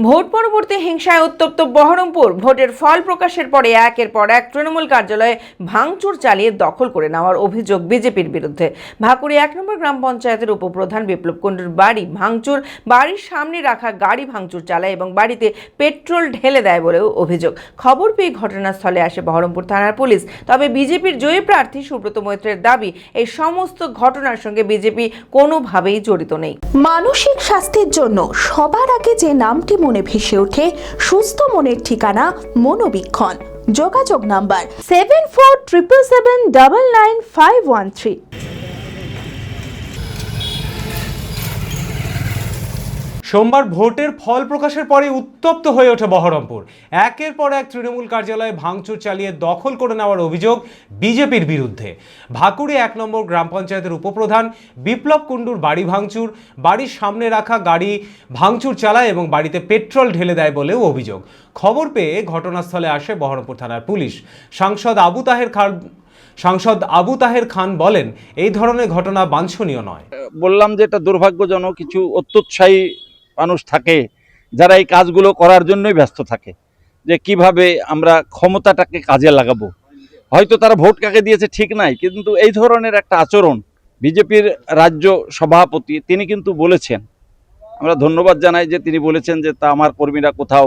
Vote পরবর্তী হিংসায় উত্তপ্ত বহরমপুর। ভোটের ফল প্রকাশের পরে একের পর এক তৃণমূল কার্যালয়ে ভাঙচুর চালিয়ে দখল করে নেওয়ার অভিযোগ বিজেপির বিরুদ্ধে। ভাকুড়ি 1 নম্বর গ্রাম পঞ্চায়েতের উপপ্রধান বিপ্লব কুণ্ডুর বাড়ি ভাঙচুর, বাড়ির সামনে রাখা গাড়ি ভাঙচুর চালায় এবং বাড়িতে পেট্রোল ঢেলে দেয় বলেও অভিযোগ। খবর পেয়ে ঘটনাস্থলে আসে বহরমপুর থানার পুলিশ। তবে বিজেপির জয়ী প্রার্থী সুব্রত মৈত্রের দাবি, এই সমস্ত ঘটনার সঙ্গে বিজেপি কোনোভাবেই জড়িত নেই। মানসিক স্বাস্থ্যের জন্য সবার আগে যে নামটি মনে ভেসে ওঠে, সুস্থ মনের ঠিকানা মনোবীক্ষণ। যোগাযোগ নাম্বার 7477799513। সোমবার ভোটের ফল প্রকাশের পরে উত্তপ্ত হয়ে ওঠে বহরমপুর। একের পর এক তৃণমূল কার্যালয়ে ভাঙচুর চালিয়ে দখল করে নেওয়ার অভিযোগ বিজেপির বিরুদ্ধে। ভাকুড়ি 1 নম্বর গ্রাম পঞ্চায়েতের উপপ্রধান বিপ্লব কুণ্ডুর বাড়ি ভাঙচুর, বাড়ির সামনে রাখা গাড়ি ভাঙচুর চালায় এবং বাড়িতে পেট্রোল ঢেলে দেয় বলেও অভিযোগ। খবর পেয়ে ঘটনাস্থলে আসে বহরমপুর থানার পুলিশ। সাংসদ আবু তাহের খান বলেন, এই ধরনের ঘটনা বাঞ্ছনীয় নয়। বললাম যে এটা দুর্ভাগ্যজনক। কিছু অত্যুৎসাহী মানুষ থাকে যারা এই কাজগুলো করার জন্যই ব্যস্ত থাকে, যে কিভাবে আমরা ক্ষমতাটাকে কাজে লাগাবো। হয়তো তারা ভোট কাকে দিয়েছে ঠিক নাই, কিন্তু এই ধরনের একটা আচরণ বিজেপির রাজ্য সভাপতি তিনি কিন্তু বলেছেন, আমরা ধন্যবাদ জানাই যে তিনি বলেছেন যে তা আমার কর্মীরা কোথাও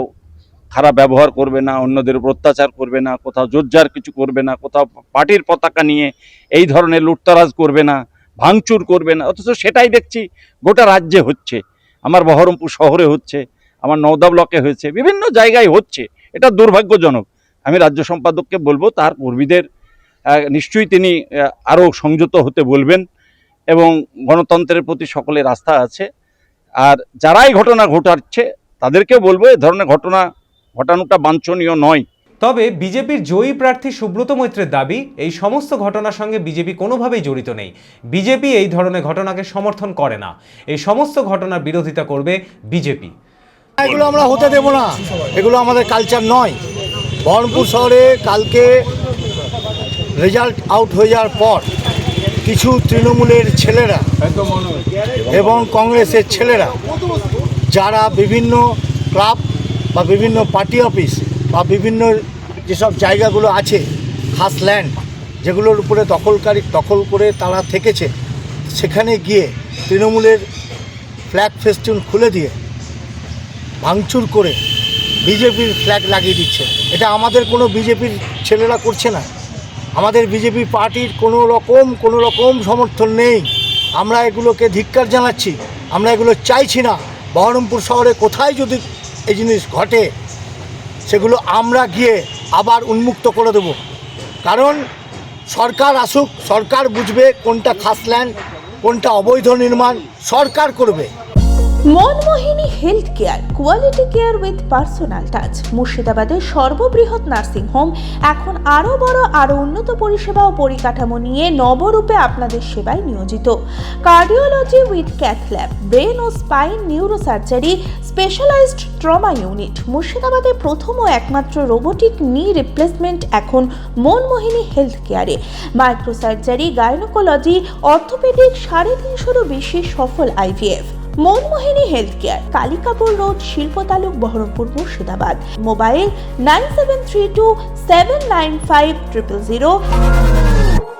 খারাপ ব্যবহার করবে না, অন্যদের উপর অত্যাচার করবে না, কোথাও জোরজার কিছু করবে না, কোথাও পার্টির পতাকা নিয়ে এই ধরনের লুটতরাজ করবে না, ভাঙচুর করবে না। অথচ সেটাই দেখছি গোটা রাজ্যে হচ্ছে। আমার বহরমপুর শহরে হচ্ছে, আমার নওদা ব্লকে হয়েছে, বিভিন্ন জায়গায় হচ্ছে। এটা দুর্ভাগ্যজনক। আমি রাজ্য সম্পাদককে বলবো তার কর্মীদের নিশ্চয়ই তিনি আরও সংযত হতে বলবেন এবং গণতন্ত্রের প্রতি সকলের আস্থা আছে। আর যারাই ঘটনা ঘটাচ্ছে তাদেরকেও বলবো এ ধরনের ঘটানোটা বাঞ্ছনীয় নয়। তবে বিজেপির জয়ী প্রার্থী সুব্রত মৈত্রের দাবি, এই সমস্ত ঘটনার সঙ্গে বিজেপি কোনোভাবেই জড়িত নেই। বিজেপি এই ধরনের ঘটনাকে সমর্থন করে না। এই সমস্ত ঘটনার বিরোধিতা করবে বিজেপি। এগুলো আমরা হতে দেব না, এগুলো আমাদের কালচার নয়। বহরমপুর শহরে কালকে রেজাল্ট আউট হয়ে যাওয়ার পর কিছু তৃণমূলের ছেলেরা এবং কংগ্রেসের ছেলেরা যারা বিভিন্ন ক্লাব বা বিভিন্ন পার্টি অফিস বা বিভিন্ন যেসব জায়গাগুলো আছে, খাস ল্যান্ড যেগুলোর উপরে দখল করে তারা থেকেছে, সেখানে গিয়ে তৃণমূলের ফ্ল্যাগ ফেস্টুন খুলে দিয়ে ভাঙচুর করে বিজেপির ফ্ল্যাগ লাগিয়ে দিচ্ছে। এটা আমাদের কোনো বিজেপির ছেলেরা করছে না। আমাদের বিজেপি পার্টির কোনো রকম সমর্থন নেই। আমরা এগুলোকে ধিক্কার জানাচ্ছি, আমরা এগুলো চাইছি না। বহরমপুর শহরে কোথায় যদি এই জিনিস ঘটে সেগুলো আমরা গিয়ে আবার উন্মুক্ত করে দেব। কারণ সরকার আসুক, সরকার বুঝবে কোনটা খাস ল্যান্ড, কোনটা অবৈধ নির্মাণ, সরকার করবে। Manmohini health care, quality care with personal touch. মুর্শিদাবাদের সর্ববৃহৎ নার্সিং হোম এখন আরও বড়, আরও উন্নত পরিষেবা ও পরিকাঠামো নিয়ে নবরূপে আপনাদের সেবায় নিয়োজিত। Cardiology with cath lab, brain ও spine neurosurgery, specialised trauma unit. মুর্শিদাবাদের প্রথম ও একমাত্র রোবোটিক নি রিপ্লেসমেন্ট এখন মনমোহিনী হেলথ কেয়ারে। মাইক্রোসার্জারি, গাইনোকোলজি, অর্থোপেডিক, 350-এরও বেশি সফল IVF। Manmohini health care, Kalikapur road, শিল্প তালুক, বহরমপুর, মুর্শিদাবাদ। মোবাইল 9732795000।